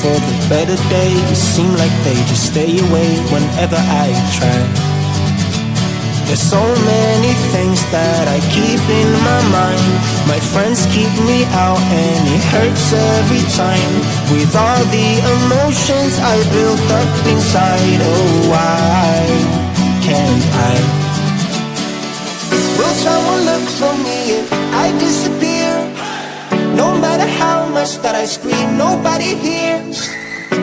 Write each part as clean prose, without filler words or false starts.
for the better days. Seem like they just stay away whenever I try. There's so many things that I keep in my mind. My friends keep me out and it hurts every time. With all the emotions I built up inside, oh why can't I? Will someone look for me if I disappear? No matter how much that I scream, nobody hears.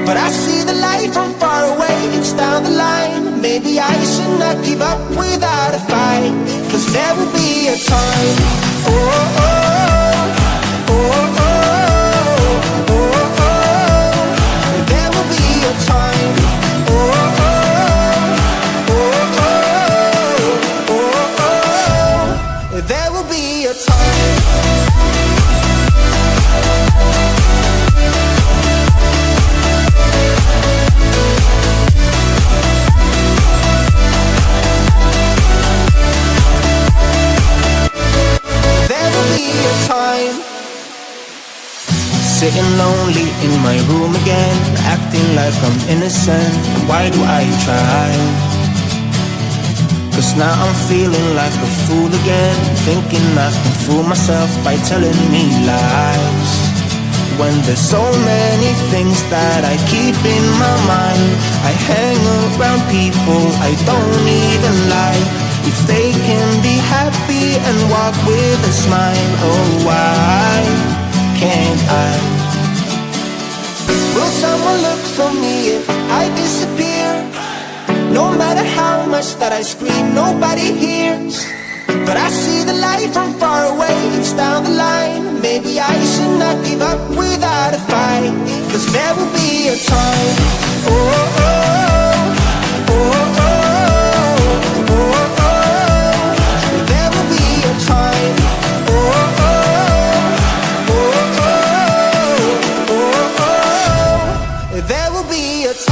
But I see the light from far away, it's down the line. Maybe I should not give up without a fight. Cause there will be a time, oh, oh, oh, oh, oh, oh, oh. There will be a time, oh, oh, oh, oh, oh, oh, oh. There will be a time. Sitting lonely in my room again, acting like I'm innocent. Why do I try? Cause now I'm feeling like a fool again, thinking I can fool myself by telling me lies. When there's so many things that I keep in my mind, I hang around people I don't even like. If they can be happy and walk with a smile, oh why can't I? Will someone look for me if I disappear? No matter how much that I scream, nobody hears. But I see the light from far away, it's down the line. Maybe I should not give up without a fight. Cause there will be a time, oh, oh, oh, oh, oh, oh, oh. There will be a time, oh, oh, oh, oh, oh, oh. There will be a time.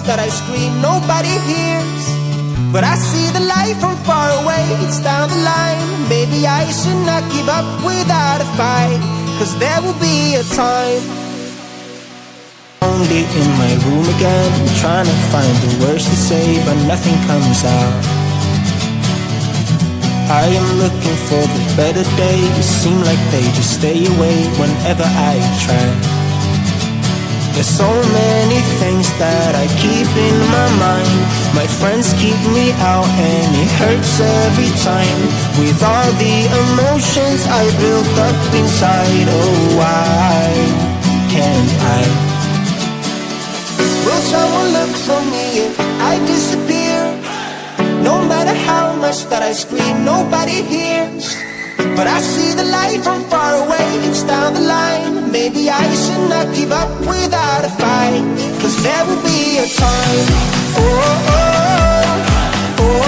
That I scream, nobody hears. But I see the light from far away, it's down the line. Maybe I should not give up without a fight. Cause there will be a time. Only in my room again, trying to find the words to say, but nothing comes out. I am looking for the better days, seem like they just stay away whenever I try. There's so many things that I keep in my mind. My friends keep me out and it hurts every time. With all the emotions I built up inside, oh why can't I? Will someone look for me if I disappear? No matter how much that I scream, nobody hears. But I see the light from far away, it's down the line. Maybe I should not give up without a fight. Cause there will be a time, oh, oh, oh, oh,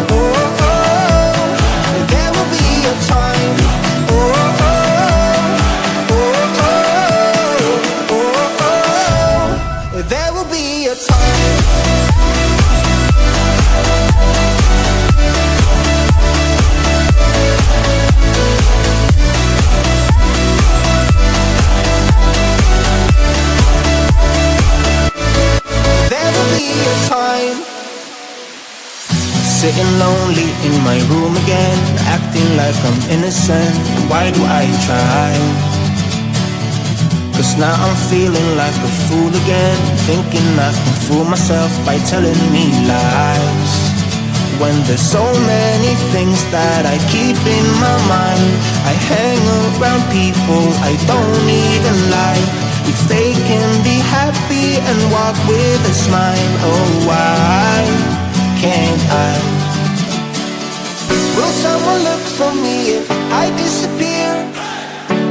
oh, oh, oh. There will be a time, oh, oh, oh, oh, oh, oh. There will be a time. Sitting lonely in my room again, acting like I'm innocent. Why do I try? Cause now I'm feeling like a fool again, thinking I can fool myself by telling me lies. When there's so many things that I keep in my mind, I hang around people I don't even like. If they can be happy and walk with a smile, oh why can't I? Will someone look for me if I disappear?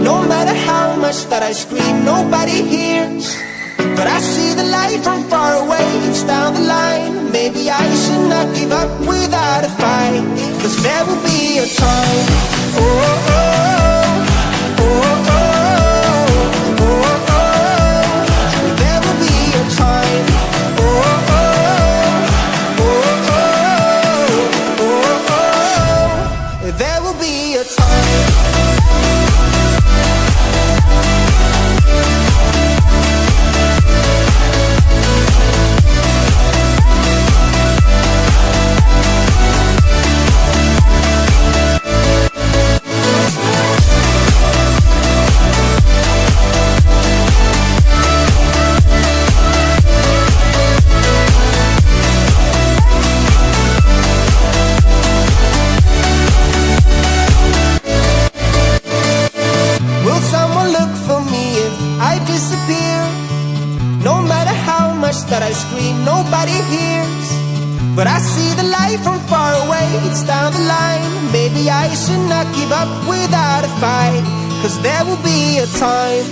No matter how much that I scream, nobody hears. But I see the light from far away, it's down the line. Maybe I should not give up without a fight, 'cause there will be a time. Oh, oh, oh, oh, oh, oh, oh. There will be a time. Oh, oh, oh, oh, oh, oh. There will be a time. That I scream, nobody hears. But I see the light from far away, it's down the line. Maybe I should not give up without a fight, 'cause there will be a time.